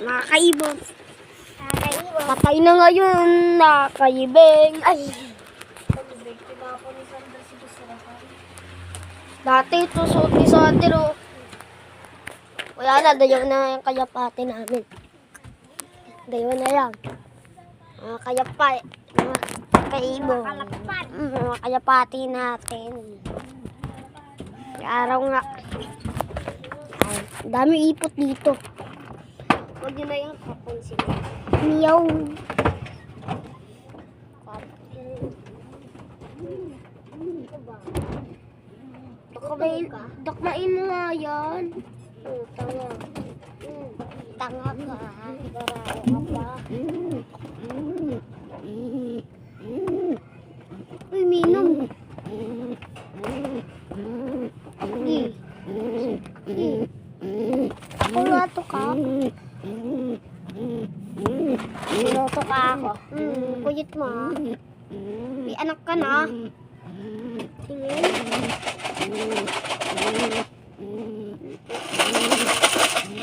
Nakakaibon. Patay na ngayon. Nakaibeng. Ay. Dati ito suot ni Sander, oh. Wala na, dayaw na yung kayapate namin. Dayaw na yan. Mga kayapate. Mga kaibon. Mga kayapate natin. Araw nga. Ay, dami ipot dito. Huwag yun na yung kapansin. Meow. Daklain mo nga yan. Tanga. Tanga ka. Garao ka pa. Uy, Minong. Ako nga to ka. Piloto ka ako. Kuyit mo. May anak ka na. Tingin.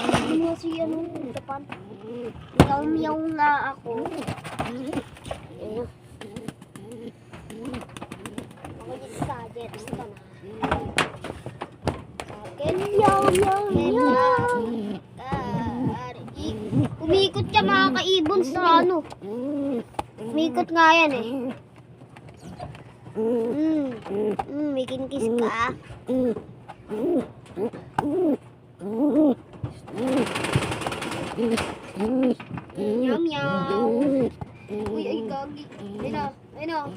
Hindi mo si ano, depan. Meow-meow na ako. Kuyit ka, Jets ka na. Sakin, meow-meow. Umikot siya mga kaibon sa ano. Umikot nga yan eh. May kinkis ka. Meow meow. Uy, ay gagi. Ayun na, ayun na.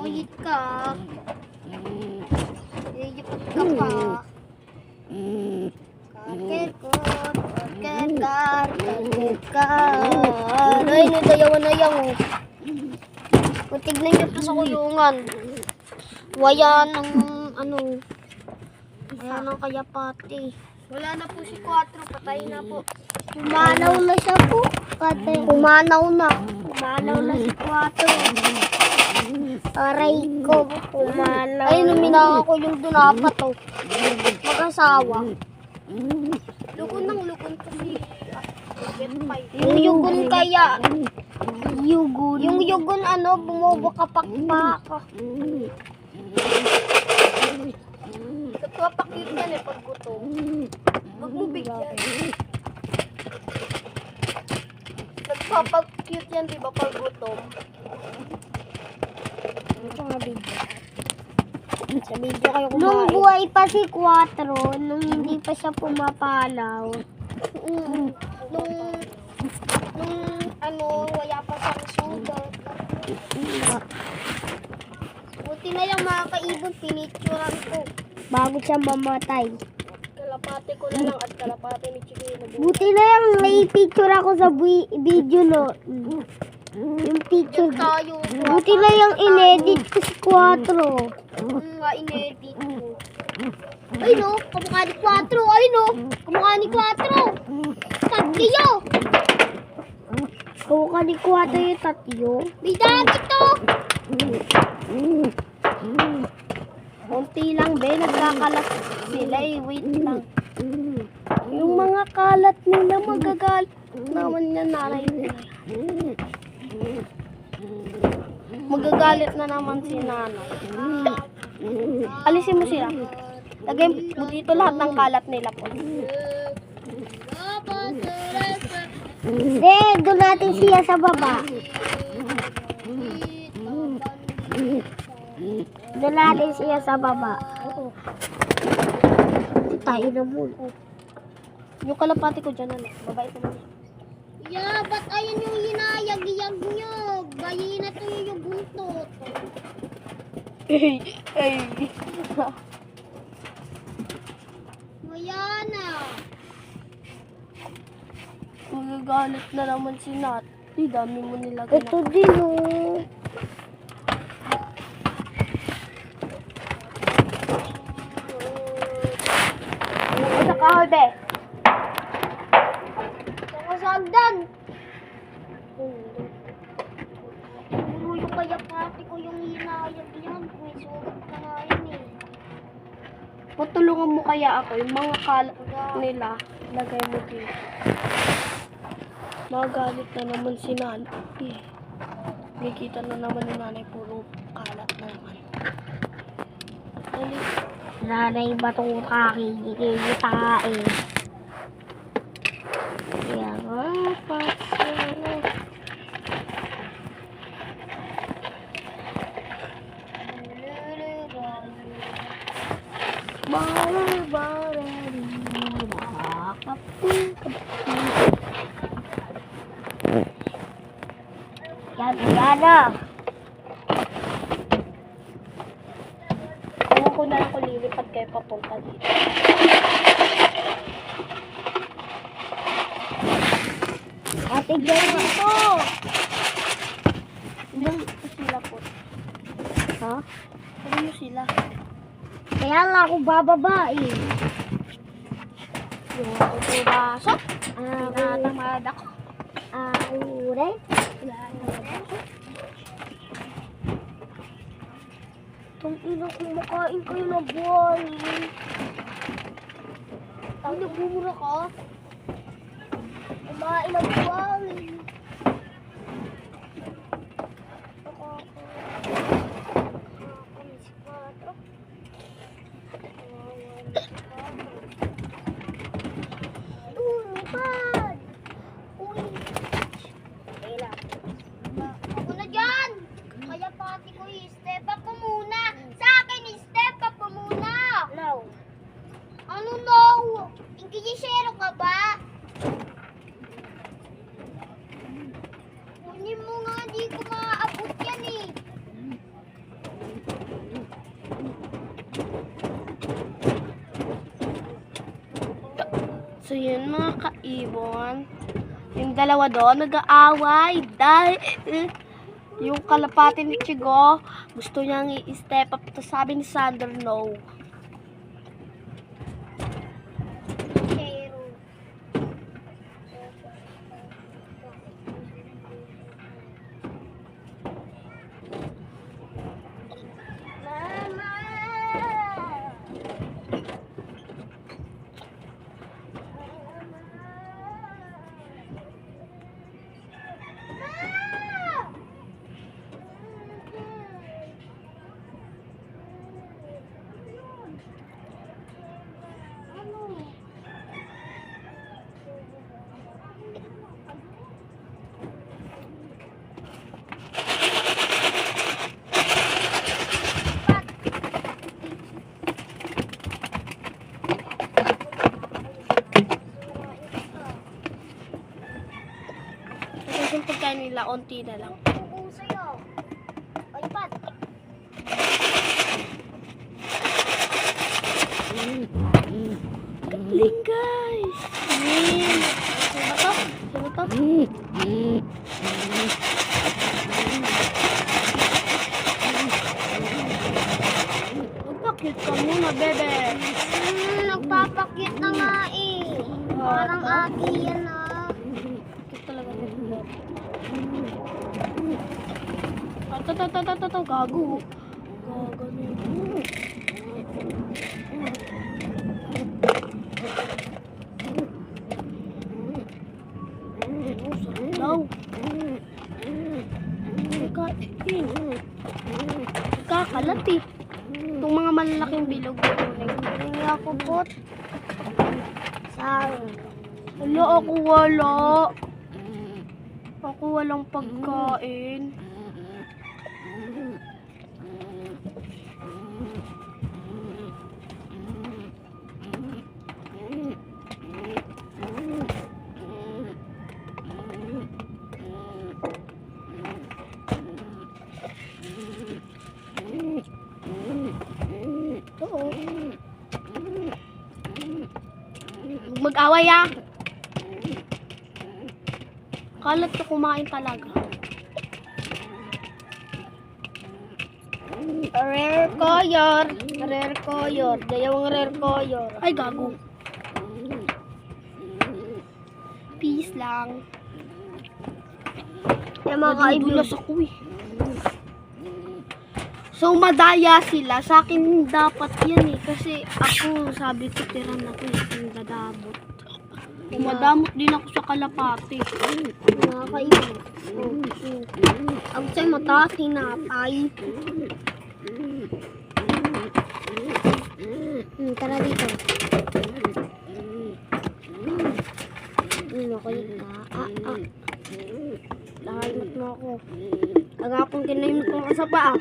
Uyit ka. Iyipot ka pa. Kakekot. Ay, nadayawan na yan. Tignan nyo to sa kulungan. Waya ng ano. Waya ng kayapati. Wala na po si 4. Patay na po. Kumanaw na siya po. Patay. Kumanaw na. Kumanaw na si 4. Aray ko. Kumanaw. Ay, numinaka ko yung dunapat to. Mag-asawa. Lukon ng lukon kasi. Yung yugon kaya. Yugon. Yung yugon ano, bumubukapakpak. Nagpapakit yan eh pag gutom. Huwag mo bigyan. Nagpapakit yan diba pag gutom. Ito nga video. Sa video kayo kumain. Nung buhay pa si 4, nung hindi pa siya pumapalaw. Nung ano, wala pa siyang sugar. Buti na lang mga kaibon, pinicturan ko. Bago siya mamatay. Kalapate ko na lang at kalapate ni Chikino. Buti na lang may picture ako sa video no. Yung picture. Buti na yung inedit ko si 4. Nga inedit ko. Ay no, kamukha ni 4. Ay no, kamukha ni 4. Tatyo. Kamukha ni 4 yung tatyo. May dami to. Kunti lang be, nagkakalat sila eh. Wait lang. Yung mga kalat nila magagalit naman yung nanay nila. Magagalit na naman si nanay. Alisin mo sila. Lagay mo dito lahat ng kalat nila po. Doon natin siya sa baba. Doon natin siya sa baba. Tayo na muna. Yung kalapati ko dyan, ano? Babae ko muna. Yeah, ba't ayun yung hinayag-yag nyo? Bayi na to yung buntot. Ay. Mayana. Magagalit na naman si Nat. Dami mo nilagay. Ito din oh. Sa kahoy be. Sa sagdan. Puro yung kayapati ko yung hinayag yan. May sugat na nga Tutulungan mo kaya ako, yung mga kalat nila, lagay mo dito. Magalit na naman si nanay. Nakikita na naman ni nanay, puro kalat na naman. Dali. Nanay ba itong kakikita eh? Kaya nga, Yan. Ewan ko na lang kung lilipat kayo papunta dito. Ate, gawin dito! Hindi sila po. Ha? Hindi sila. Kaya lang ako bababa eh. Yung ako pumasok. Tinatamad ako. Uray. Itong ina kumakain kayo na buhay. Ang nagmumura ka? Kumain na buhay. Ako na dyan! Kaya pati ko i-step up po muna! Sa akin i-step up po muna! No. Ano no? Inkinisero ka ba? Kunin mo nga, di ko maaabot yan eh. So yun mga kaibon. Yung dalawa doon nag-aaway dahil yung kalapati ni Chigo gusto niyang i-step up. Tapos sabi ni Sander no. Yung pagkain nila, onti na lang. Oo, sa'yo. Ay, pat. Galing, guys. Sino to? Nagpakit ka muna, bebe. Nagpapakit na nga eh. Parang aki yan ah. Pakit talaga bebe. Gago. Gago niyo. Daw. Kakalat eh. Itong mga malalaking bilog. Hindi ako pot. Saan? Wala ako wala. Ako walang pagkain. Mag-away ah. Kalat na kumain talaga. Rare koyor. Dayawang rare koyor. Ay, gago. Peace lang. Kaya mga kaibigan. Nadudulas ako eh. So, madaya sila. Sa akin dapat yan eh. Kasi ako, sabi ko, tira na ko yung dadamot. Madamot din ako sa kalapati. Nakakaiba. Ako sa'yo mataas, hinapay. Tara dito. Nakulit ka. Lahalimot mo ako. Agapong kinahimot mo ka sa paa.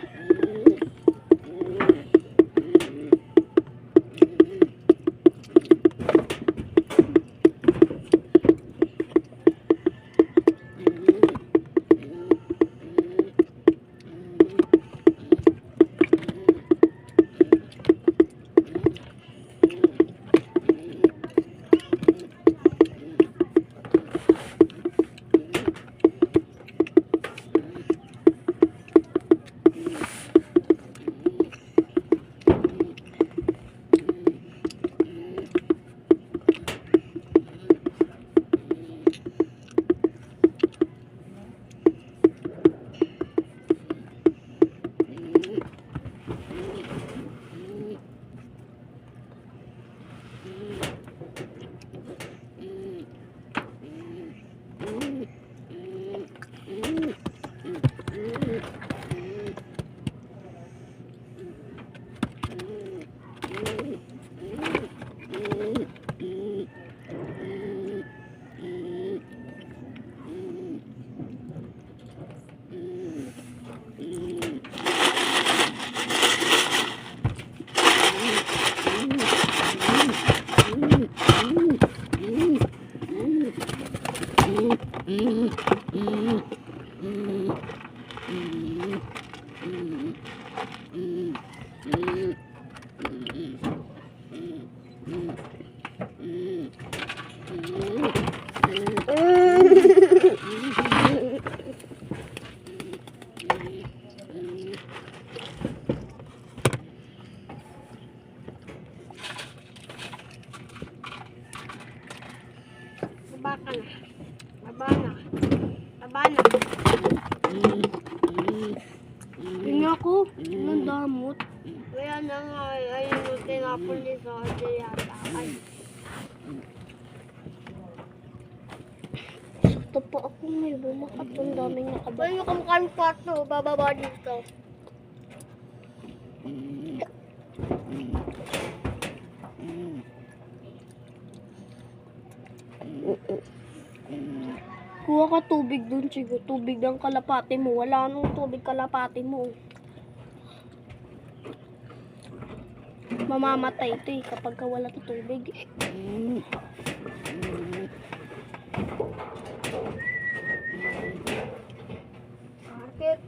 Baba ka na. Baba na. Baba na. Yun ako. Anong damot? Kaya na nga. Ayun yung tinapon ni Soja yata. Ay. Sakto pa ako may bumakat. Ang daming nakababa. Ayun yung kamukha ng kwarto. Bababa dito. Kuha ka tubig dun, Chigo. Tubig ng kalapati mo. Wala nung tubig kalapati mo. Mamamatay ito eh kapag wala ka tubig. Bakit?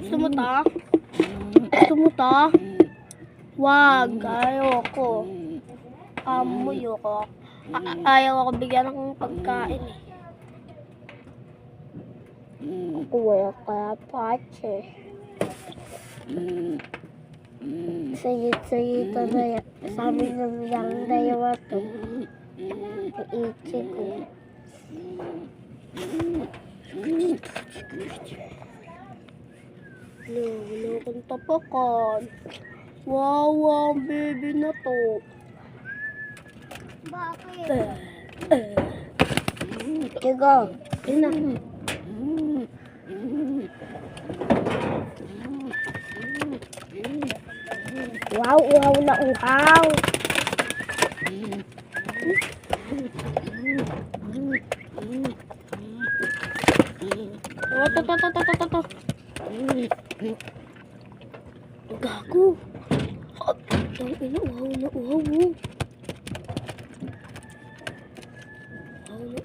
Gusto mo ta? Gusto mo ta? Wag, ayoko. Amoy ako. Ayaw ako bigyan ng pagkain eh. Ako wala kaya pache. Sayit-sayit na yan. Sabi ng yang dayawa to. Ichi ko. Wala kang tapakan. Wow, ang baby na to. Bakit? Ikaw. Ina. Wow, uhaw na uhaw. Oh, to. Gago. Ang ina, uhaw na uhaw.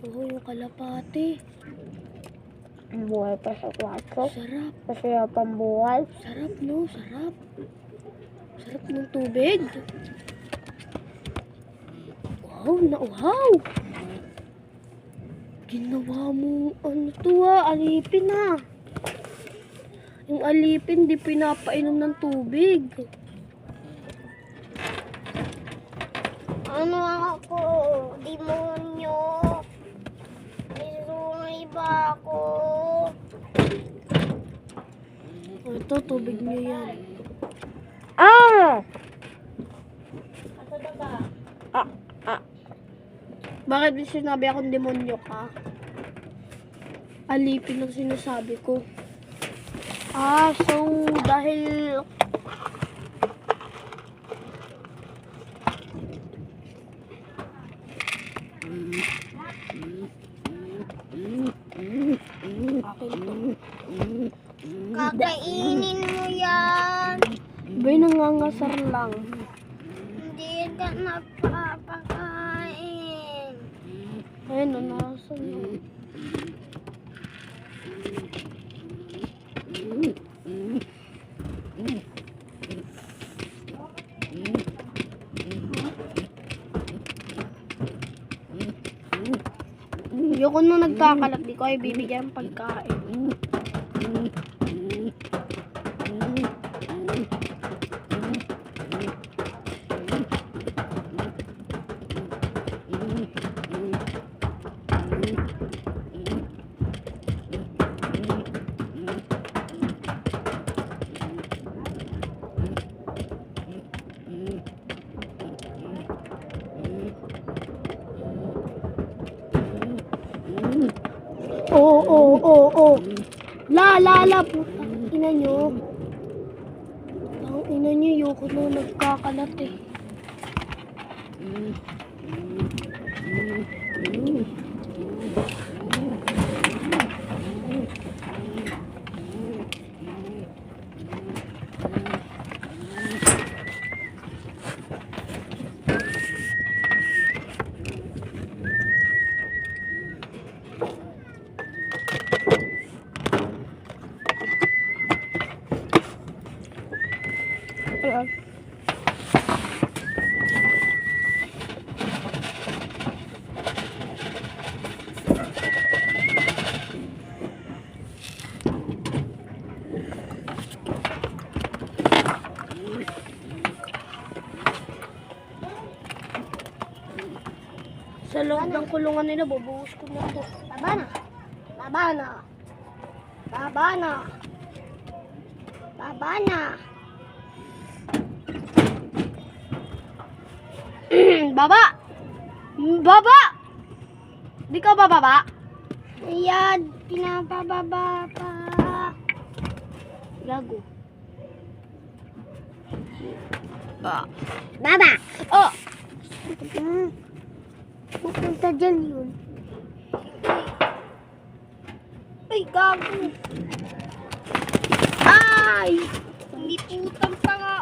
Uhaw yung kalapati. Buhay pa sa kwarto. Sarap. Masarap ang buhay. Sarap no, sarap. Sarap ng tubig. Wow, na uhaw. Ginawa mo, ano to alipin na. Yung alipin, di pinapainom ng tubig. Ano ako? Demonyo. Isungay ba ako? Ito, tubig niyo yan. Ah! Bakit may sinabi akong demonyo ka? Alipin ang sinasabi ko. So, dahil... Kakainin mo yan. Bay, nangangasar lang. Hindi ka napapakain. Ayun, nanasan lang. Ayoko na nagkakalat, di ko ay bibigyan ng pagkain. Oo. La, putang ina nyo. Ang ina nyo, yoko na nagkakalat eh. Ayan. Sa loob ng kulungan nila, bubuhos ko na ito. Babana. Babana. Babana. Babana. Baba! Baba! Di ka ba baba? Ayan, pinapababa pa. Gago. Baba. Oh! Pupunta dyan yun. Ay, gago. Ay! Hindi putang pa nga.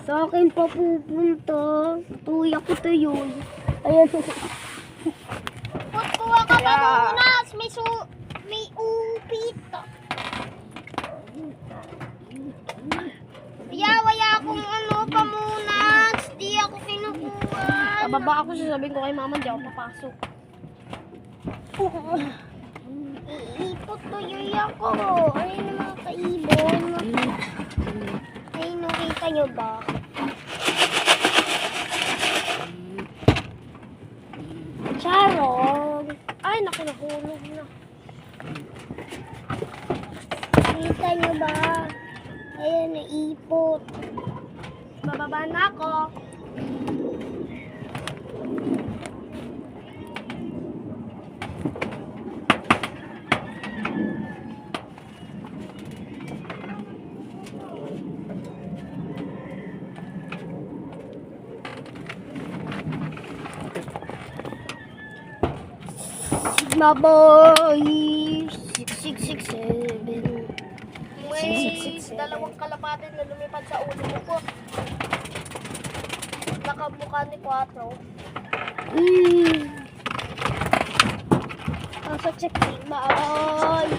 Sa akin pa pupunta. Tuya ko to yun. Ayan. Kuha ka pa munas. May upit. Waya akong pamunas. Di ako kinukuha. Bababa ako, sasabihin ko kay mama, di ako papasok. Ipot tuyoy ako. Ayun yung mga kaibon. Ayun, nakita nyo ba? Charong! Ay, naku, nahulog na. Nakita nyo ba? Ayun, naipot. Bababa na ako. Sigma boy! 6667. May dalawang kalapatin na lumipad sa ulo ko. Nakamukha ni 4. Pasok sa Sigma boy!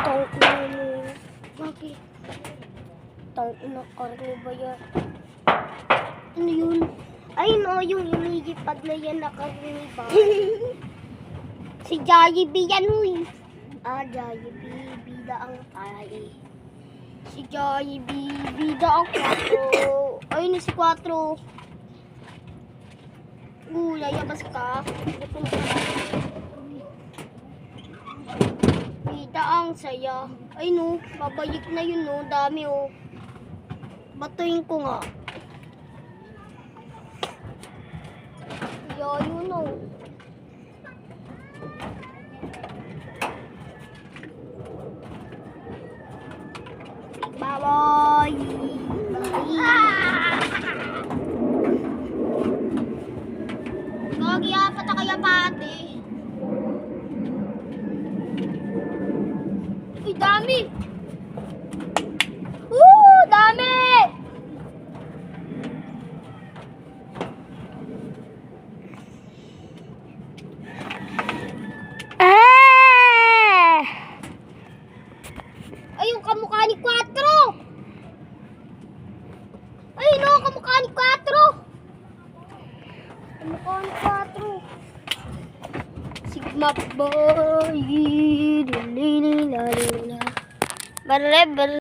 Tawag na mo. Bakit? Tawag na karne ba yan? Ano yun? Ay no, yung hinigipad na yan na karne ba? Si Jollibee yan, huy. Jollibee. bida ang tay. Si Jollibee, bida ang 4. Ayun na si 4. Layabas ka. Gutom ka na. Bida ang saya. Ay no, babayik na yun no. Dami oh. Batuin ko nga. Yun no. Bye-bye. Gagi apat na kaya pati. Uy, dami. Dami. Ay, yung kamukha ni 4. Ay, no, kamukha ni 4. Kamukha ni 4. Sigma boy. Barre, barre.